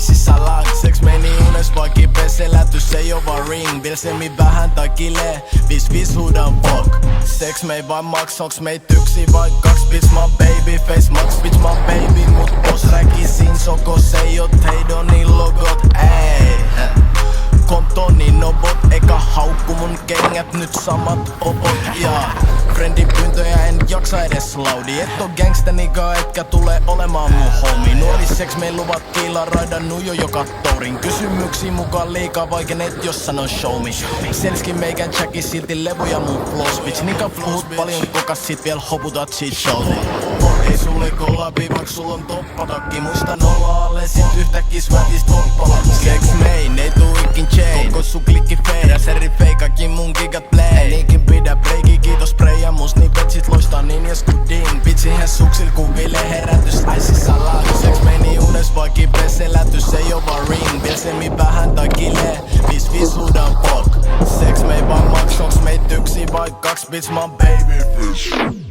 Aisissa lang, seks meni unes vaan kipees elätys ei oo vaan ring. Vilsemi vähän tai kilee, 5-5 huudan fuck. Seks me ei vain maks, onks meit yksi vai kaks? Bitch mä baby face, maks bitch mä baby. Mut tos räkisin sokos ei oo Teidonin logot, ei. Kontoni nobot, eka haukku mun kengät, nyt samat opot, ja friendin pyyntöjä en jaksa edes laudi. Et oo gangsta niga, etkä tule olemaan mun homie. Nuoliseks meil luvattiin raida nujo joka tourin. Kysymyksiä mukaan liikaa vaikenet jos sanon show me. Selski meikän checki silti levuja mun flows bitch. Niga puhut paljon kokas sit viel hoputat cheat showti. Ei sulle kollabi vaikka sul on toppatakki. Muista nolla alle sit yhtäkkiä svätis toppalakki. Seks mein ei tuu ikin chain. Koko sun klikki fade, seri feikakin mun gigat play. Niinkin pidä breiki, kiitos spreja mus niin petsit loistaa niin jes ku ding. Bitsihän suksil kuville herätys Aisissa lang. Seks meni unes vaan kipees elätys ei oo vaan ring. Vilsemi vähän tai kilee, 5-5 huudan fuck. Seks me ei vaan maks, onks meit yksi vai kaks? Bitch mä baby fish.